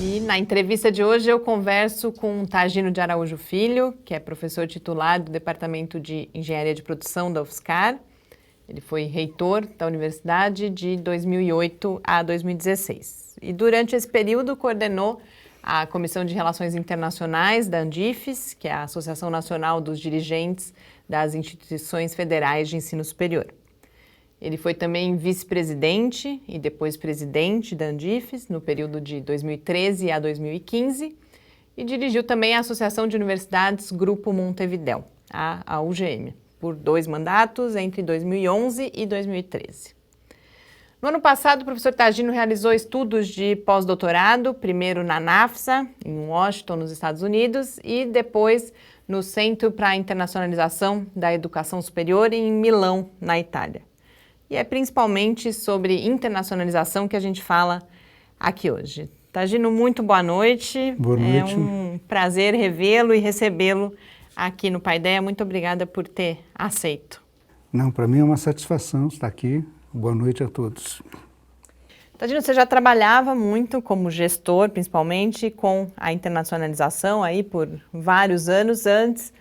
E na entrevista de hoje eu converso com Targino de Araújo Filho, que é professor titular do Departamento de Engenharia de Produção da UFSCar. Ele foi reitor da universidade de 2008 a 2016. E durante esse período coordenou a Comissão de Relações Internacionais da ANDIFES, que é a Associação Nacional dos Dirigentes das Instituições Federais de Ensino Superior. Ele foi também vice-presidente e depois presidente da ANDIFES no período de 2013 a 2015 e dirigiu também a Associação de Universidades Grupo Montevidéu, a UGM, por 2 mandatos entre 2011 e 2013. No ano passado, o professor Targino realizou estudos de pós-doutorado, primeiro na NAFSA, em Washington, nos Estados Unidos, e depois no Centro para a Internacionalização da Educação Superior em Milão, na Itália. E é principalmente sobre internacionalização que a gente fala aqui hoje. Targino, muito boa noite. Boa noite. É um prazer revê-lo e recebê-lo aqui no Paideia. Muito obrigada por ter aceito. Não, para mim é uma satisfação estar aqui. Boa noite a todos. Targino, você já trabalhava muito como gestor, principalmente com a internacionalização aí por vários anos antes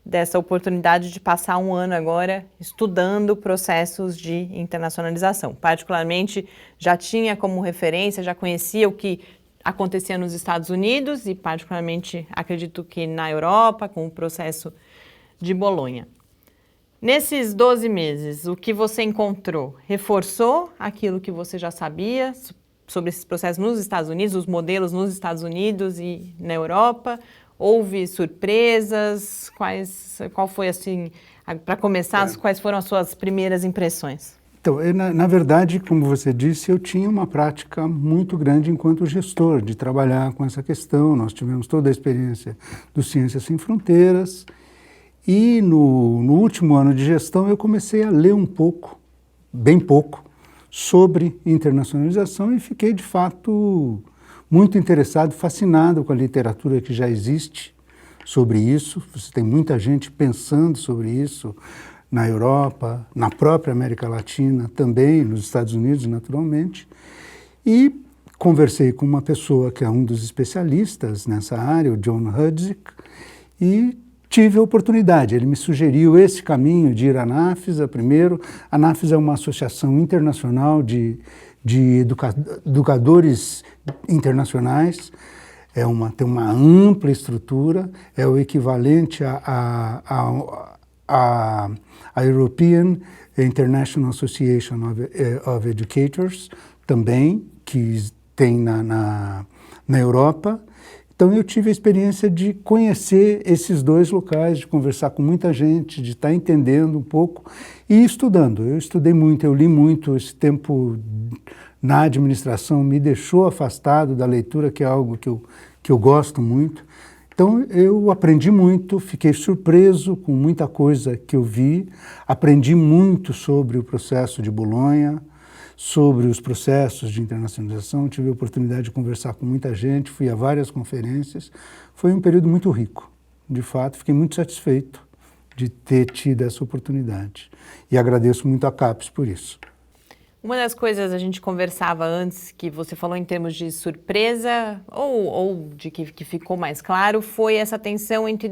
dessa oportunidade de passar um ano agora estudando processos de internacionalização. Particularmente, já tinha como referência, já conhecia o que acontecia nos Estados Unidos e particularmente acredito que na Europa, com o processo de Bolonha. Nesses 12 meses, o que você encontrou reforçou aquilo que você já sabia sobre esses processos nos Estados Unidos, os modelos nos Estados Unidos e na Europa? Houve surpresas? Qual foi, assim, para começar, quais foram as suas primeiras impressões? Então, na verdade, como você disse, eu tinha uma prática muito grande enquanto gestor de trabalhar com essa questão. Nós tivemos toda a experiência do Ciências Sem Fronteiras e no último ano de gestão eu comecei a ler um pouco, bem pouco, sobre internacionalização e fiquei, de fato, muito interessado, fascinado com a literatura que já existe sobre isso. Você tem muita gente pensando sobre isso na Europa, na própria América Latina, também nos Estados Unidos, naturalmente. E conversei com uma pessoa que é um dos especialistas nessa área, o John Hudzik, e tive a oportunidade. Ele me sugeriu esse caminho de ir à NAFSA primeiro. A NAFSA é uma associação internacional de educadores internacionais, tem uma ampla estrutura, é o equivalente à European International Association of Educators, também, que tem na Europa. Então eu tive a experiência de conhecer esses 2 locais, de conversar com muita gente, de estar entendendo um pouco e estudando. Eu estudei muito, eu li muito. Esse tempo na administração me deixou afastado da leitura, que é algo que eu gosto muito. Então eu aprendi muito, fiquei surpreso com muita coisa que eu vi, aprendi muito sobre o processo de Bolonha, sobre os processos de internacionalização, tive a oportunidade de conversar com muita gente, fui a várias conferências, foi um período muito rico, de fato, fiquei muito satisfeito de ter tido essa oportunidade e agradeço muito a CAPES por isso. Uma das coisas a gente conversava antes, que você falou em termos de surpresa, ou de que ficou mais claro, foi essa tensão entre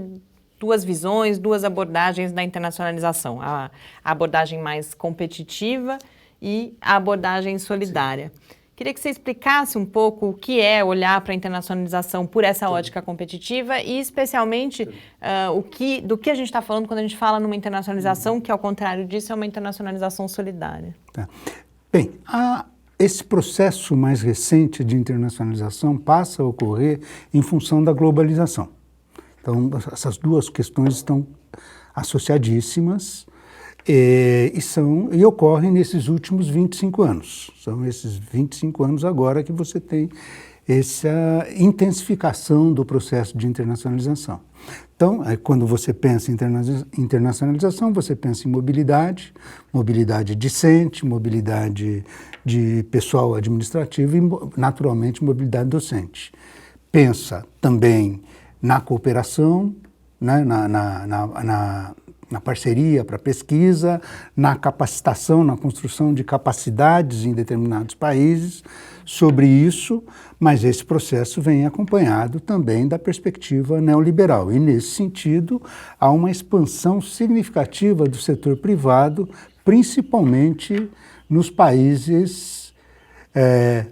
2 visões, 2 abordagens da internacionalização, a abordagem mais competitiva e a abordagem solidária. Sim. Queria que você explicasse um pouco o que é olhar para a internacionalização por essa ótica competitiva e, especialmente, do que a gente está falando quando a gente fala numa internacionalização que, ao contrário disso, é uma internacionalização solidária. Tá. Bem, esse processo mais recente de internacionalização passa a ocorrer em função da globalização. Então, essas 2 questões estão associadíssimas. E ocorrem nesses últimos 25 anos. São esses 25 anos agora que você tem essa intensificação do processo de internacionalização. Então, quando você pensa em internacionalização, você pensa em mobilidade, mobilidade discente, mobilidade de pessoal administrativo e, naturalmente, mobilidade docente. Pensa também na cooperação, né, na na parceria para pesquisa, na capacitação, na construção de capacidades em determinados países sobre isso, mas esse processo vem acompanhado também da perspectiva neoliberal. E, nesse sentido, há uma expansão significativa do setor privado, principalmente nos países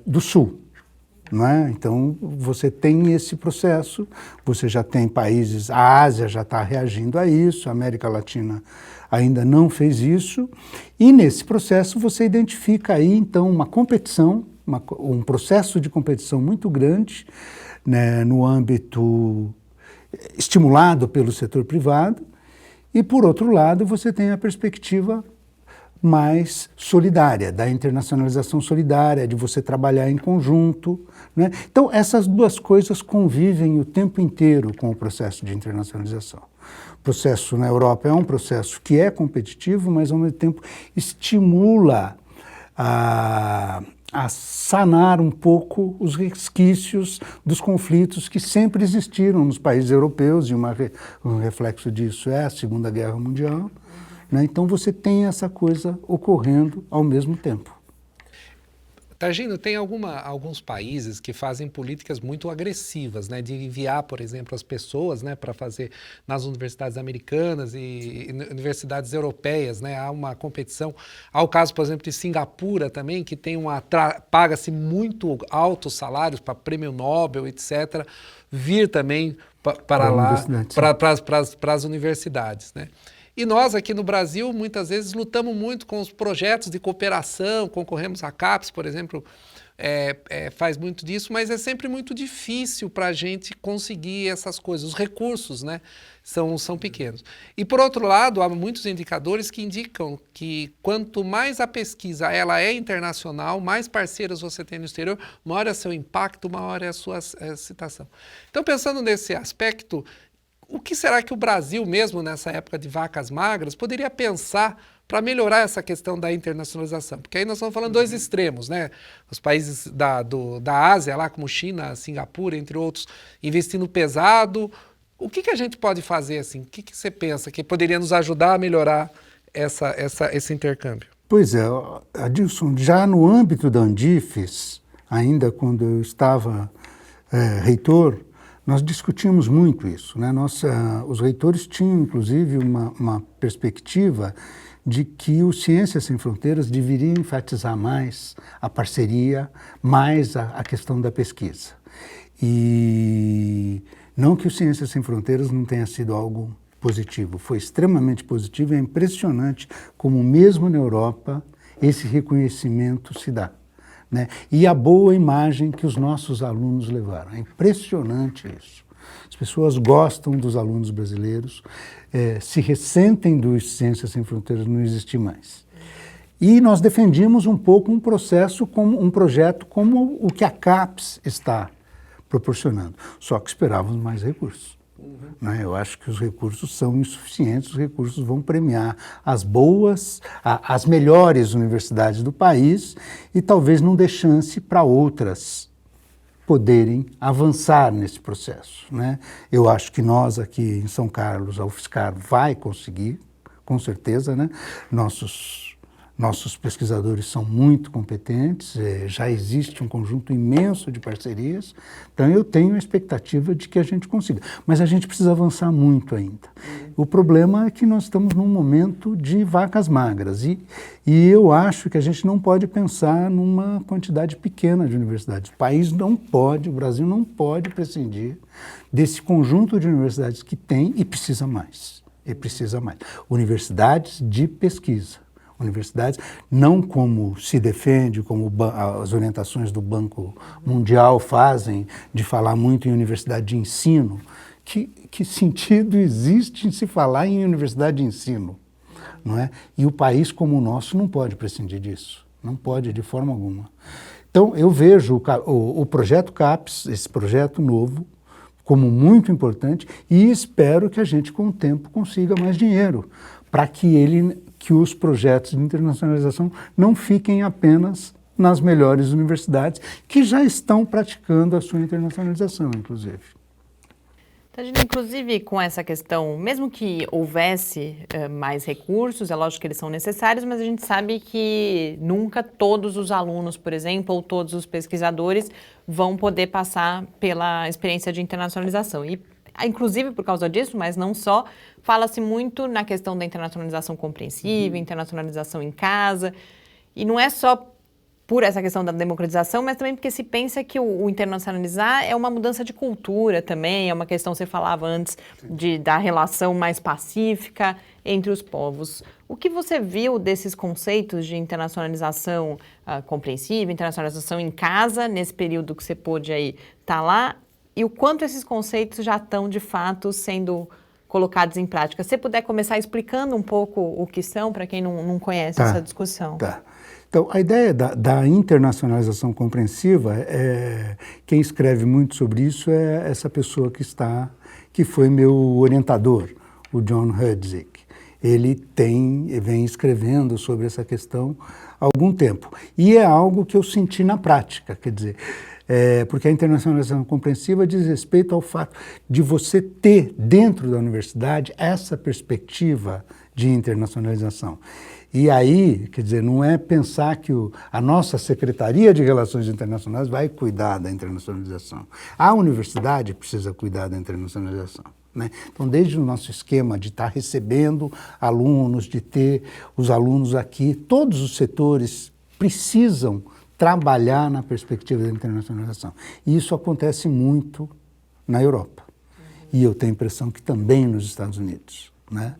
do Sul. Não é? Então, você tem esse processo, você já tem países, a Ásia já está reagindo a isso, a América Latina ainda não fez isso, e nesse processo você identifica aí, então, uma competição, um processo de competição muito grande, né, no âmbito estimulado pelo setor privado, e, por outro lado, você tem a perspectiva mais solidária, da internacionalização solidária, de você trabalhar em conjunto, né? Então, essas duas coisas convivem o tempo inteiro com o processo de internacionalização. O processo na Europa é um processo que é competitivo, mas, ao mesmo tempo, estimula a sanar um pouco os resquícios dos conflitos que sempre existiram nos países europeus, e um reflexo disso é a Segunda Guerra Mundial. Então, você tem essa coisa ocorrendo ao mesmo tempo. Targino, tem alguns países que fazem políticas muito agressivas, né, de enviar, por exemplo, as pessoas, né, para fazer nas universidades americanas e universidades europeias, né, há uma competição. Há o caso, por exemplo, de Singapura também, que tem paga-se muito altos salários para prêmio Nobel, etc., vir também para lá, para as universidades, né? E nós aqui no Brasil, muitas vezes, lutamos muito com os projetos de cooperação, concorremos à CAPES, por exemplo, faz muito disso, mas é sempre muito difícil para a gente conseguir essas coisas. Os recursos, né, são pequenos. E, por outro lado, há muitos indicadores que indicam que quanto mais a pesquisa ela é internacional, mais parceiros você tem no exterior, maior é seu impacto, maior é a sua citação. Então, pensando nesse aspecto, o que será que o Brasil, mesmo nessa época de vacas magras, poderia pensar para melhorar essa questão da internacionalização? Porque aí nós estamos falando dois extremos, né? Os países da Ásia, lá como China, Singapura, entre outros, investindo pesado. O que a gente pode fazer assim? O que você pensa que poderia nos ajudar a melhorar esse intercâmbio? Pois é, Adilson, já no âmbito da Andifes, ainda quando eu estava reitor, nós discutimos muito isso, né? Os reitores tinham, inclusive, uma perspectiva de que o Ciências Sem Fronteiras deveria enfatizar mais a parceria, mais a questão da pesquisa. E não que o Ciências Sem Fronteiras não tenha sido algo positivo, foi extremamente positivo, é impressionante como mesmo na Europa esse reconhecimento se dá. Né? E a boa imagem que os nossos alunos levaram. É impressionante isso. As pessoas gostam dos alunos brasileiros, se ressentem dos Ciências Sem Fronteiras não existir mais. E nós defendimos um pouco um processo, como um projeto como o que a CAPES está proporcionando. Só que esperávamos mais recursos. Né? Eu acho que os recursos são insuficientes, os recursos vão premiar as boas, as melhores universidades do país e talvez não dê chance para outras poderem avançar nesse processo. Né? Eu acho que nós aqui em São Carlos, a UFSCar vai conseguir, com certeza, né? Nossos pesquisadores são muito competentes, já existe um conjunto imenso de parcerias, então eu tenho a expectativa de que a gente consiga. Mas a gente precisa avançar muito ainda. O problema é que nós estamos num momento de vacas magras e eu acho que a gente não pode pensar numa quantidade pequena de universidades. O país não pode, o Brasil não pode prescindir desse conjunto de universidades que tem e precisa mais. E precisa mais. Universidades de pesquisa. Universidades, não como se defende, como as orientações do Banco Mundial fazem, de falar muito em universidade de ensino. Que sentido existe em se falar em universidade de ensino? Não é? E o país como o nosso não pode prescindir disso, não pode de forma alguma. Então, eu vejo o projeto CAPES, esse projeto novo, como muito importante e espero que a gente, com o tempo, consiga mais dinheiro para que os projetos de internacionalização não fiquem apenas nas melhores universidades, que já estão praticando a sua internacionalização, inclusive. Tagino, inclusive com essa questão, mesmo que houvesse mais recursos, é lógico que eles são necessários, mas a gente sabe que nunca todos os alunos, por exemplo, ou todos os pesquisadores vão poder passar pela experiência de internacionalização. E, inclusive por causa disso, mas não só, fala-se muito na questão da internacionalização compreensiva, internacionalização em casa, e não é só por essa questão da democratização, mas também porque se pensa que o internacionalizar é uma mudança de cultura também, é uma questão, você falava antes, da relação mais pacífica entre os povos. O que você viu desses conceitos de internacionalização compreensiva, internacionalização em casa, nesse período que você pôde aí estar lá, e o quanto esses conceitos já estão, de fato, sendo colocados em prática? Se você puder começar explicando um pouco o que são, para quem não conhece essa discussão. Tá. Então, a ideia da internacionalização compreensiva, quem escreve muito sobre isso é essa pessoa que foi meu orientador, o John Hudzik. Ele vem escrevendo sobre essa questão há algum tempo. E é algo que eu senti na prática, quer dizer, porque a internacionalização compreensiva diz respeito ao fato de você ter dentro da universidade essa perspectiva de internacionalização. E aí, quer dizer, não é pensar que a nossa Secretaria de Relações Internacionais vai cuidar da internacionalização. A universidade precisa cuidar da internacionalização, né? Então, desde o nosso esquema de estar recebendo alunos, de ter os alunos aqui, todos os setores precisam trabalhar na perspectiva da internacionalização. E isso acontece muito na Europa. E eu tenho a impressão que também nos Estados Unidos, né?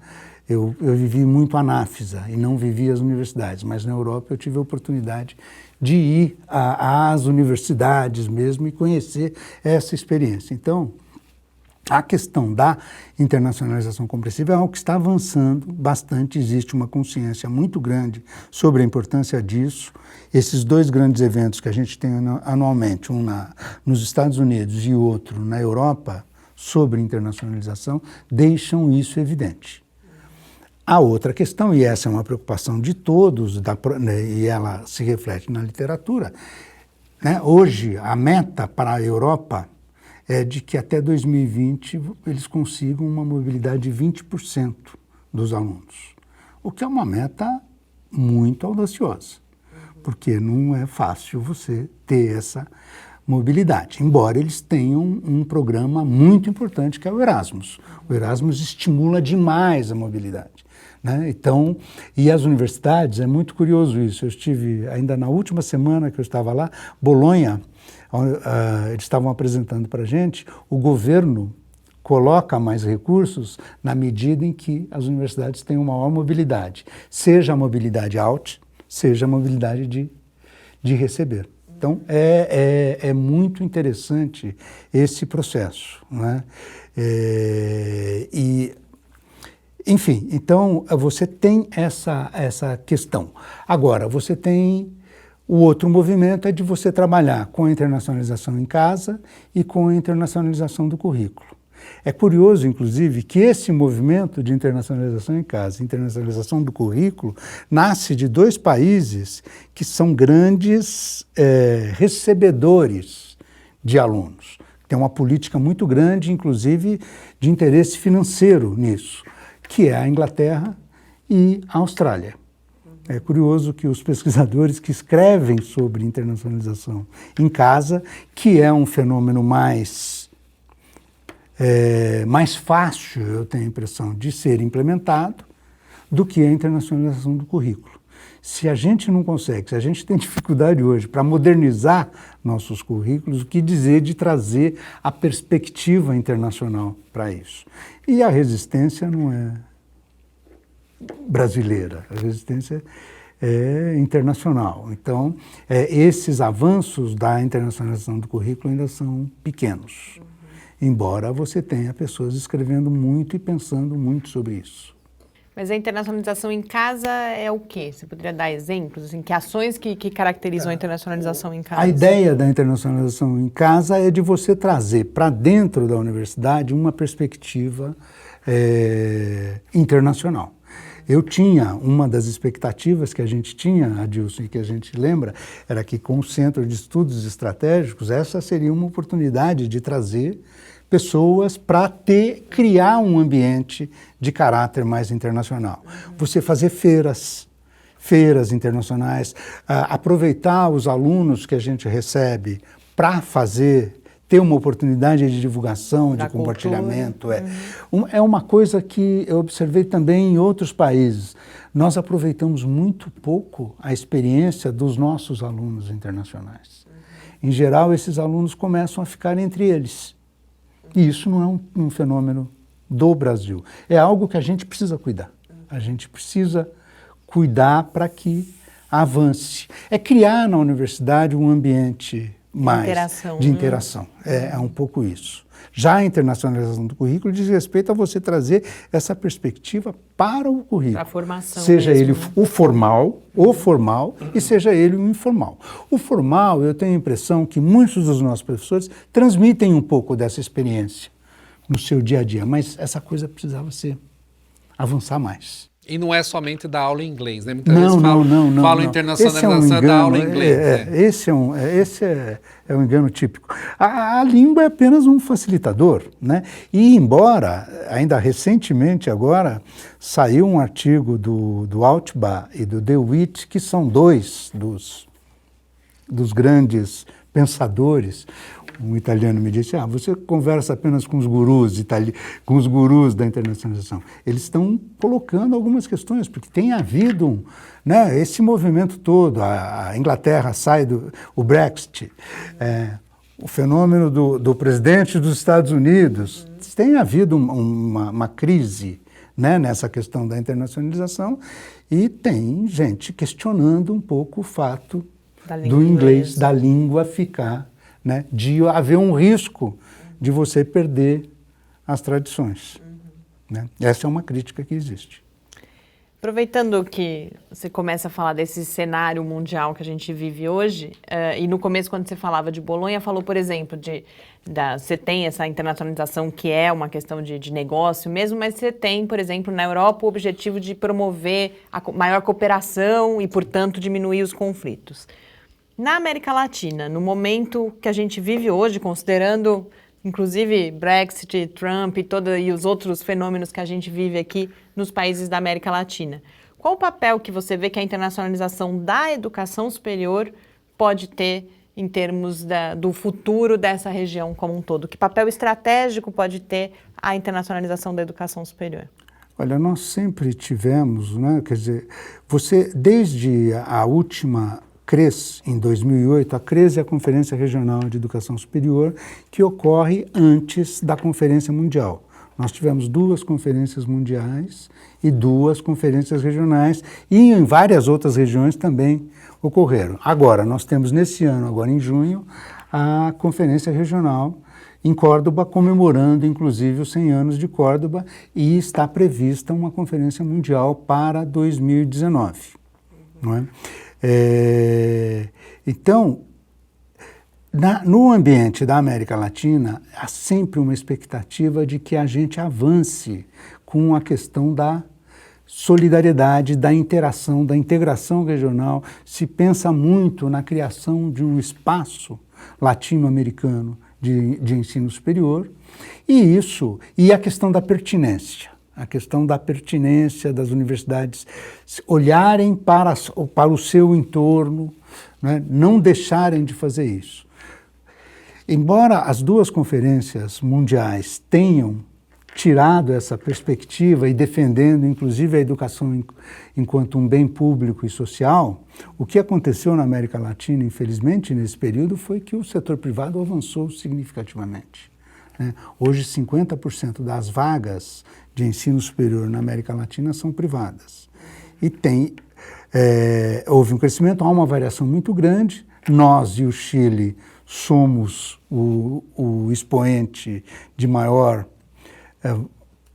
Eu vivi muito a NAFSA e não vivi as universidades, mas na Europa eu tive a oportunidade de ir às universidades mesmo e conhecer essa experiência. Então, a questão da internacionalização compreensiva é algo que está avançando bastante, existe uma consciência muito grande sobre a importância disso. Esses dois grandes eventos que a gente tem anualmente, um nos Estados Unidos e outro na Europa, sobre internacionalização, deixam isso evidente. A outra questão, e essa é uma preocupação de todos, e ela se reflete na literatura, né? Hoje a meta para a Europa é de que até 2020 eles consigam uma mobilidade de 20% dos alunos, o que é uma meta muito audaciosa, porque não é fácil você ter essa mobilidade, embora eles tenham um programa muito importante que é o Erasmus. O Erasmus estimula demais a mobilidade, né? Então, e as universidades, é muito curioso isso, eu estive ainda na última semana que eu estava lá, Bolonha, eles estavam apresentando para a gente, o governo coloca mais recursos na medida em que as universidades têm uma maior mobilidade, seja a mobilidade out, seja a mobilidade de receber. Então, é muito interessante esse processo, né? Enfim, então você tem essa questão. Agora, você tem o outro movimento, é de você trabalhar com a internacionalização em casa e com a internacionalização do currículo. É curioso, inclusive, que esse movimento de internacionalização em casa, internacionalização do currículo, nasce de dois países que são grandes recebedores de alunos. Tem uma política muito grande, inclusive, de interesse financeiro nisso, que é a Inglaterra e a Austrália. É curioso que os pesquisadores que escrevem sobre internacionalização em casa, que é um fenômeno mais fácil, eu tenho a impressão, de ser implementado, do que a internacionalização do currículo. Se a gente não consegue, se a gente tem dificuldade hoje para modernizar nossos currículos, o que dizer de trazer a perspectiva internacional para isso? E a resistência não é brasileira, a resistência é internacional. Então, esses avanços da internacionalização do currículo ainda são pequenos, embora você tenha pessoas escrevendo muito e pensando muito sobre isso. Mas a internacionalização em casa é o quê? Você poderia dar exemplos? Assim, que ações que caracterizam a internacionalização em casa? A ideia da internacionalização em casa é de você trazer para dentro da universidade uma perspectiva internacional. Eu tinha, uma das expectativas que a gente tinha, Adilson, e que a gente lembra, era que com o Centro de Estudos Estratégicos, essa seria uma oportunidade de trazer pessoas para criar um ambiente de caráter mais internacional. Você fazer feiras internacionais, aproveitar os alunos que a gente recebe para ter uma oportunidade de divulgação, de compartilhamento. É uma coisa que eu observei também em outros países. Nós aproveitamos muito pouco a experiência dos nossos alunos internacionais. Em geral, esses alunos começam a ficar entre eles. E isso não é um fenômeno do Brasil. É algo que a gente precisa cuidar. A gente precisa cuidar para que avance. É criar na universidade um ambiente mais de interação. É um pouco isso. Já a internacionalização do currículo diz respeito a você trazer essa perspectiva para o currículo. Para a formação seja mesmo, ele o formal e seja ele o informal. O formal, eu tenho a impressão que muitos dos nossos professores transmitem um pouco dessa experiência no seu dia a dia, mas essa coisa precisava avançar mais. E não é somente dar aula em inglês, né? Muitas vezes falam internacionalização da aula em inglês. Esse é um engano típico. A língua é apenas um facilitador, né? E embora, ainda recentemente agora, saiu um artigo do Altbach e do DeWitt, que são dois dos grandes pensadores. Um italiano me disse, você conversa apenas com os gurus da internacionalização. Eles estão colocando algumas questões, porque tem havido esse movimento todo, a Inglaterra sai o Brexit, o fenômeno do presidente dos Estados Unidos, tem havido uma crise nessa questão da internacionalização e tem gente questionando um pouco o fato do inglês, da língua ficar, de haver um risco de você perder as tradições. Essa é uma crítica que existe. Aproveitando que você começa a falar desse cenário mundial que a gente vive hoje, e no começo, quando você falava de Bolonha, falou, por exemplo, você tem essa internacionalização que é uma questão de negócio mesmo, mas você tem, por exemplo, na Europa, o objetivo de promover a maior cooperação e, portanto, diminuir os conflitos. Na América Latina, no momento que a gente vive hoje, considerando inclusive Brexit, Trump e os outros fenômenos que a gente vive aqui nos países da América Latina, qual o papel que você vê que a internacionalização da educação superior pode ter em termos do futuro dessa região como um todo? Que papel estratégico pode ter a internacionalização da educação superior? Olha, nós sempre tivemos, quer dizer, desde a última CRES, em 2008, a CRES é a Conferência Regional de Educação Superior, que ocorre antes da Conferência Mundial. Nós tivemos 2 conferências mundiais e 2 conferências regionais, e em várias outras regiões também ocorreram. Agora, nós temos nesse ano, agora em junho, a Conferência Regional em Córdoba, comemorando inclusive os 100 anos de Córdoba, e está prevista uma Conferência Mundial para 2019. Não é? Então, no ambiente da América Latina, há sempre uma expectativa de que a gente avance com a questão da solidariedade, da interação, da integração regional. Se pensa muito na criação de um espaço latino-americano de ensino superior, e a questão da pertinência. A questão da pertinência das universidades olharem para o seu entorno, não deixarem de fazer isso. Embora as 2 conferências mundiais tenham tirado essa perspectiva e defendendo inclusive a educação enquanto um bem público e social, o que aconteceu na América Latina, infelizmente, nesse período, foi que o setor privado avançou significativamente. Hoje, 50% das vagas de ensino superior na América Latina são privadas. E houve um crescimento, há uma variação muito grande. Nós e o Chile somos o expoente de maior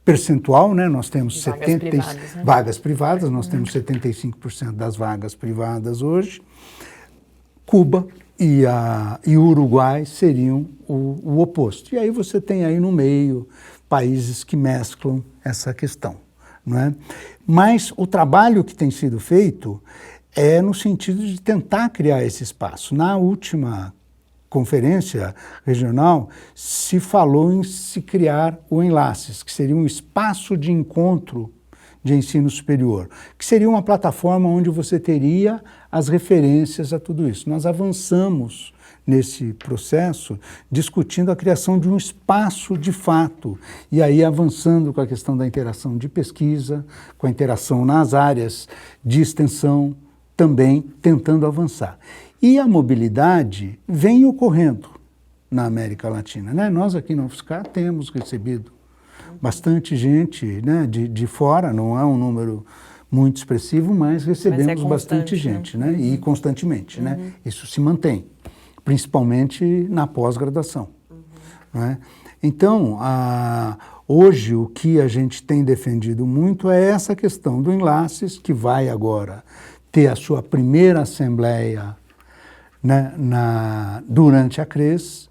percentual, Nós temos vagas privadas, nós temos 75% das vagas privadas hoje. Cuba e o Uruguai seriam o oposto. E aí você tem aí no meio países que mesclam essa questão, Mas o trabalho que tem sido feito é no sentido de tentar criar esse espaço. Na última conferência regional, se falou em se criar o Enlaces, que seria um espaço de encontro de ensino superior, que seria uma plataforma onde você teria as referências a tudo isso. Nós avançamos nesse processo discutindo a criação de um espaço de fato, e aí avançando com a questão da interação de pesquisa, com a interação nas áreas de extensão, também tentando avançar. E a mobilidade vem ocorrendo na América Latina, né? Nós aqui na UFSCar temos recebido bastante gente, né, de fora, não é um número muito expressivo, mas recebemos bastante gente, né? E constantemente, né? Isso se mantém, principalmente na pós-graduação. Né? Então, hoje o que a gente tem defendido muito é essa questão do Enlaces, que vai agora ter a sua primeira assembleia, né, durante a CRES.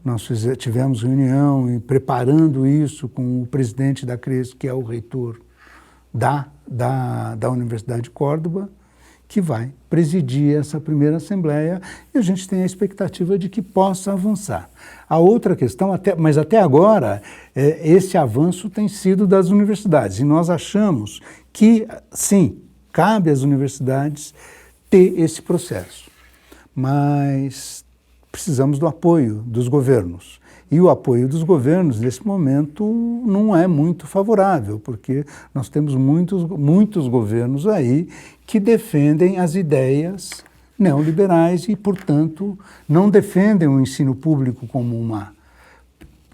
Nós tivemos reunião e preparando isso com o presidente da CRES, que é o reitor da Universidade de Córdoba, que vai presidir essa primeira assembleia, e a gente tem a expectativa de que possa avançar. A outra questão, mas até agora, esse avanço tem sido das universidades, e nós achamos que, sim, cabe às universidades ter esse processo, mas precisamos do apoio dos governos. E o apoio dos governos, nesse momento, não é muito favorável, porque nós temos muitos governos aí que defendem as ideias neoliberais e, portanto, não defendem o ensino público como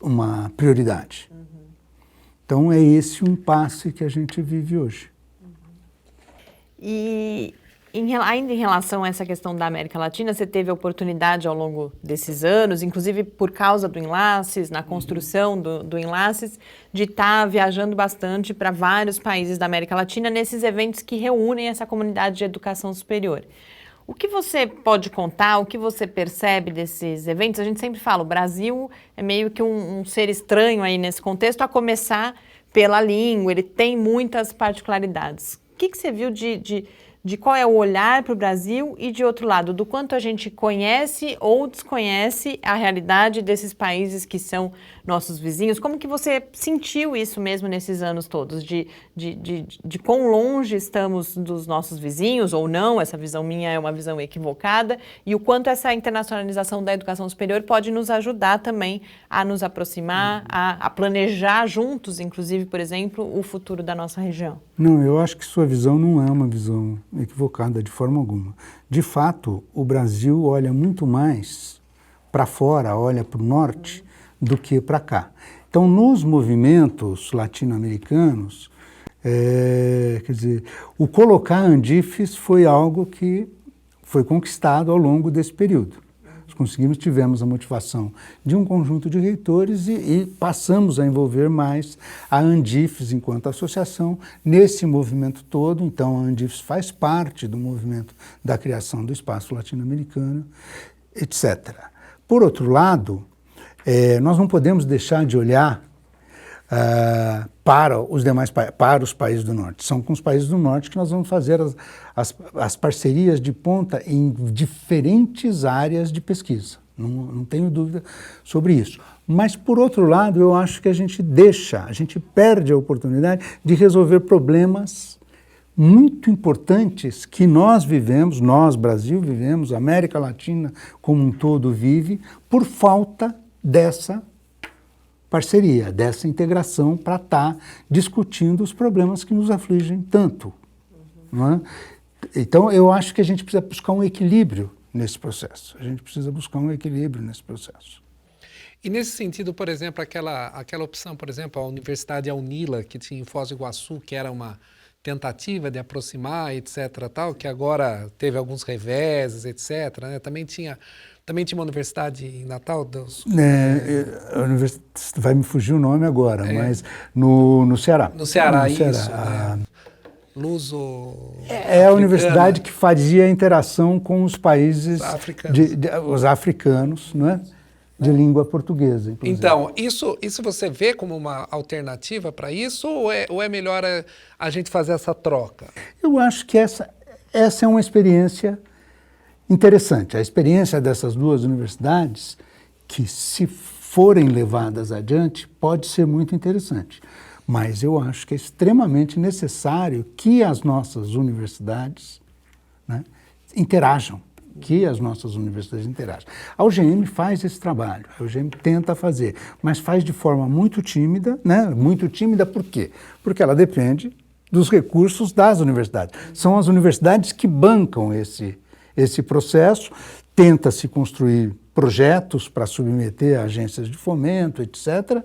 uma prioridade. Então, é esse o impasse que a gente vive hoje. E ainda em relação a essa questão da América Latina, você teve a oportunidade ao longo desses anos, inclusive por causa do Enlaces, na construção do Enlaces, de estar viajando bastante para vários países da América Latina nesses eventos que reúnem essa comunidade de educação superior. O que você pode contar, o que você percebe desses eventos? A gente sempre fala, o Brasil é meio que um ser estranho aí nesse contexto, a começar pela língua, ele tem muitas particularidades. O que você viu de qual é o olhar para o Brasil e, de outro lado, do quanto a gente conhece ou desconhece a realidade desses países que são nossos vizinhos? Como que você sentiu isso mesmo nesses anos todos, de quão longe estamos dos nossos vizinhos ou não, essa visão minha é uma visão equivocada, e o quanto essa internacionalização da educação superior pode nos ajudar também a nos aproximar, a planejar juntos, inclusive, por exemplo, o futuro da nossa região? Não, eu acho que sua visão não é uma visão equivocada de forma alguma. De fato, o Brasil olha muito mais para fora, olha para o norte, do que para cá. Então, nos movimentos latino-americanos, quer dizer, o colocar Andifes foi algo que foi conquistado ao longo desse período. Tivemos a motivação de um conjunto de reitores e passamos a envolver mais a Andifes enquanto associação nesse movimento todo. Então, a Andifes faz parte do movimento da criação do espaço latino-americano, etc. Por outro lado, nós não podemos deixar de olhar para os países do Norte. São com os países do Norte que nós vamos fazer as parcerias de ponta em diferentes áreas de pesquisa. Não tenho dúvida sobre isso. Mas, por outro lado, eu acho que a gente perde a oportunidade de resolver problemas muito importantes que nós vivemos, nós, Brasil, vivemos, a América Latina como um todo vive, por falta dessa parceria, dessa integração para estar discutindo os problemas que nos afligem tanto. Não é? Então, eu acho que a gente precisa buscar um equilíbrio nesse processo. E nesse sentido, por exemplo, aquela opção, por exemplo, a Universidade Unila, que tinha em Foz do Iguaçu, que era uma tentativa de aproximar, etc., tal, que agora teve alguns reveses, etc., né? Também tinha uma universidade em Natal? Vai me fugir o nome agora, mas no Ceará. No Ceará, isso. Luso... É a universidade que fazia a interação com os países os africanos, não é? De língua portuguesa, inclusive. Então, isso você vê como uma alternativa para isso ou é melhor a gente fazer essa troca? Eu acho que essa é uma experiência interessante. A experiência dessas duas universidades, que se forem levadas adiante, pode ser muito interessante. Mas eu acho que é extremamente necessário que as nossas universidades, né, interajam, A UGM faz esse trabalho, a UGM tenta fazer, mas faz de forma muito tímida, né? Muito tímida por quê? Porque ela depende dos recursos das universidades. São as universidades que bancam esse processo, tenta-se construir projetos para submeter a agências de fomento, etc.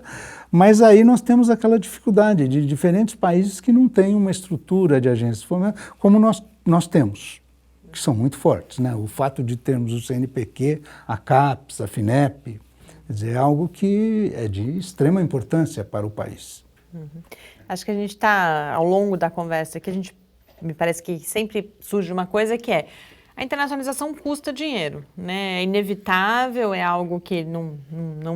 Mas aí nós temos aquela dificuldade de diferentes países que não têm uma estrutura de agências de fomento como nós temos, que são muito fortes, né? O fato de termos o CNPq, a CAPES, a FINEP, quer dizer, é algo que é de extrema importância para o país. Acho que a gente está, ao longo da conversa, me parece que sempre surge uma coisa que é a internacionalização custa dinheiro, né? É inevitável, é algo que não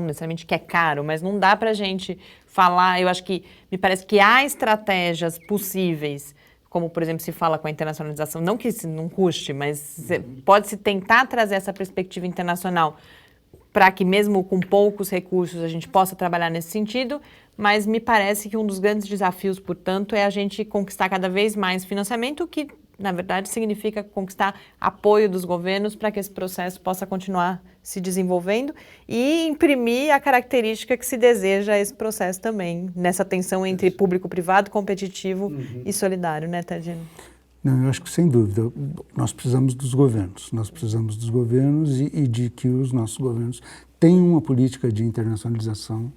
necessariamente que é caro, mas não dá para a gente falar. Eu acho que me parece que há estratégias possíveis, como, por exemplo, se fala com a internacionalização, não que isso não custe, mas pode-se tentar trazer essa perspectiva internacional para que mesmo com poucos recursos a gente possa trabalhar nesse sentido, mas me parece que um dos grandes desafios, portanto, é a gente conquistar cada vez mais financiamento, o que, na verdade, significa conquistar apoio dos governos para que esse processo possa continuar se desenvolvendo e imprimir a característica que se deseja a esse processo também, nessa tensão entre público-privado, competitivo e solidário, né, Targino? Não, eu acho que, sem dúvida, nós precisamos dos governos. E de que os nossos governos tenham uma política de internacionalização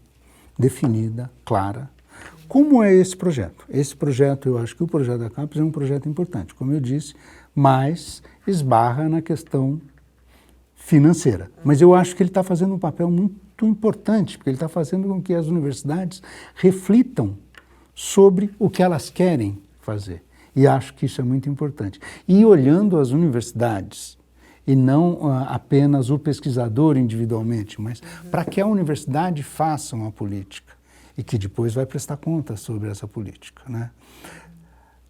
definida, clara. Como é esse projeto? Esse projeto, eu acho que o projeto da CAPES é um projeto importante, como eu disse, mas esbarra na questão financeira. Mas eu acho que ele está fazendo um papel muito importante, porque ele está fazendo com que as universidades reflitam sobre o que elas querem fazer. E acho que isso é muito importante. E olhando as universidades, e não apenas o pesquisador individualmente, mas para que a universidade faça uma política e que depois vai prestar contas sobre essa política, né?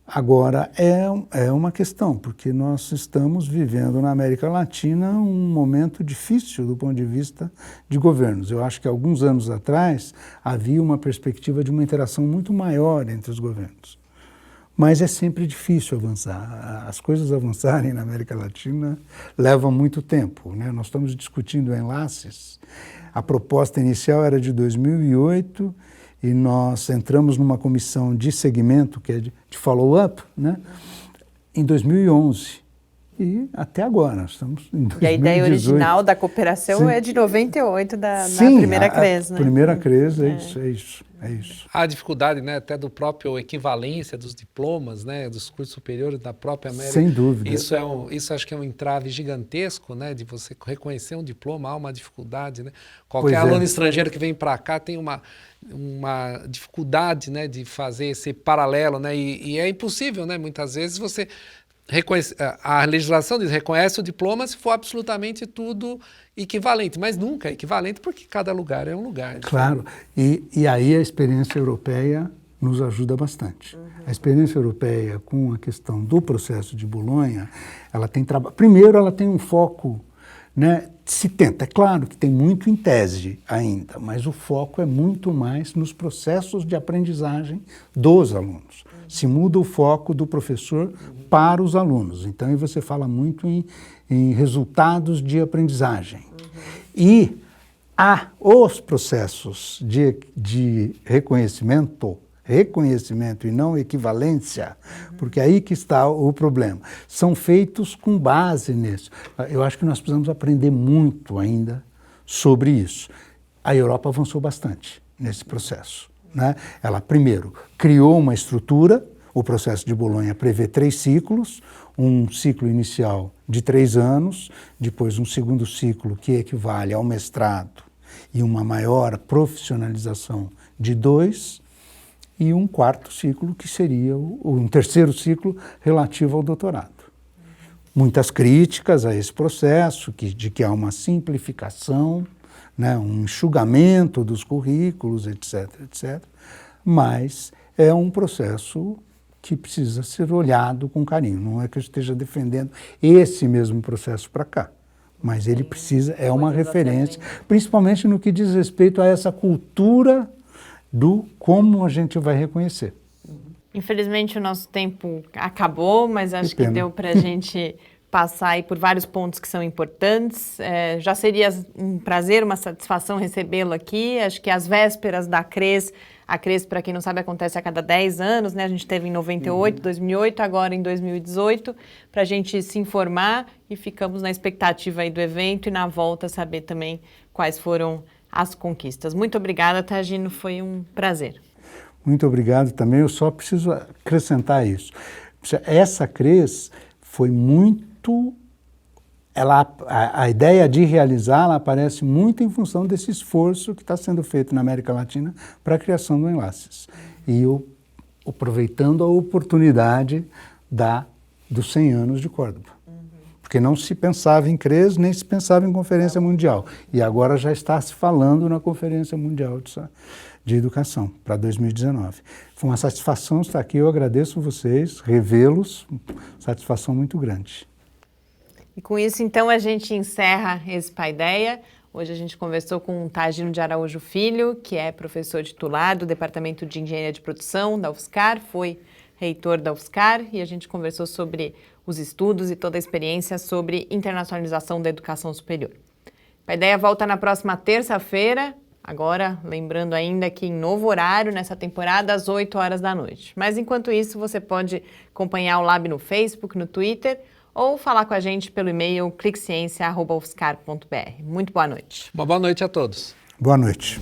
Agora, é uma questão, porque nós estamos vivendo na América Latina um momento difícil do ponto de vista de governos. Eu acho que alguns anos atrás havia uma perspectiva de uma interação muito maior entre os governos. Mas é sempre difícil avançar. As coisas avançarem na América Latina levam muito tempo, né? Nós estamos discutindo enlaces. A proposta inicial era de 2008 e nós entramos numa comissão de segmento, que é de follow-up, né? Em 2011. E até agora, nós estamos em 2018. E a ideia original da cooperação é de 98, da primeira CRES, né? A primeira CRES, é isso. A dificuldade, né, até do próprio equivalência dos diplomas, né, dos cursos superiores da própria América. Sem dúvida. Isso acho que é um entrave gigantesco, né, de você reconhecer um diploma, há uma dificuldade, né? Qualquer aluno estrangeiro que vem para cá tem uma dificuldade, né, de fazer esse paralelo, né, e é impossível, né, muitas vezes você a legislação diz reconhece o diploma se for absolutamente tudo equivalente, mas nunca é equivalente porque cada lugar é um lugar. Claro, e aí a experiência europeia nos ajuda bastante. A experiência europeia com a questão do processo de Bolonha, ela tem primeiro ela tem um foco, né, se tenta, é claro que tem muito em tese ainda, mas o foco é muito mais nos processos de aprendizagem dos alunos. Se muda o foco do professor para os alunos. Então, aí você fala muito em resultados de aprendizagem. E há os processos de reconhecimento e não equivalência, porque aí que está o problema. São feitos com base nisso. Eu acho que nós precisamos aprender muito ainda sobre isso. A Europa avançou bastante nesse processo, né? Ela, primeiro, criou uma estrutura. O processo de Bolonha prevê 3 ciclos, um ciclo inicial de 3 anos, depois um segundo ciclo que equivale ao mestrado e uma maior profissionalização de 2, e um 4º ciclo que seria um 3º ciclo relativo ao doutorado. Muitas críticas a esse processo, de que há uma simplificação, né, um enxugamento dos currículos, etc., mas é um processo que precisa ser olhado com carinho. Não é que eu esteja defendendo esse mesmo processo para cá, mas ele precisa, é uma referência, principalmente no que diz respeito a essa cultura do como a gente vai reconhecer. Infelizmente o nosso tempo acabou, mas acho que deu para a gente passar aí por vários pontos que são importantes. Já seria um prazer, uma satisfação recebê-lo aqui. Acho que às vésperas da CRES, a CRES, para quem não sabe, acontece a cada 10 anos, né? A gente teve em 98, 2008, agora em 2018, para a gente se informar e ficamos na expectativa aí do evento e na volta saber também quais foram as conquistas. Muito obrigada, Tagino, foi um prazer. Muito obrigado também. Eu só preciso acrescentar isso. Essa CRES foi muito... A ideia de realizá-la aparece muito em função desse esforço que está sendo feito na América Latina para a criação do Enlaces. E eu, aproveitando a oportunidade dos 100 anos de Córdoba. Porque não se pensava em CRES, nem se pensava em Conferência Mundial. E agora já está se falando na Conferência Mundial de Educação, para 2019. Foi uma satisfação estar aqui, eu agradeço vocês, revê-los, satisfação muito grande. E com isso, então, a gente encerra esse Paideia. Hoje a gente conversou com o Tagino de Araújo Filho, que é professor titular do Departamento de Engenharia de Produção da UFSCar, foi reitor da UFSCar, e a gente conversou sobre os estudos e toda a experiência sobre internacionalização da educação superior. Paideia volta na próxima terça-feira, agora lembrando ainda que em novo horário nessa temporada, às 8 horas da noite. Mas enquanto isso, você pode acompanhar o Lab no Facebook, no Twitter, ou falar com a gente pelo e-mail cliqueciência@ufscar.br. Muito boa noite. Uma boa noite a todos. Boa noite.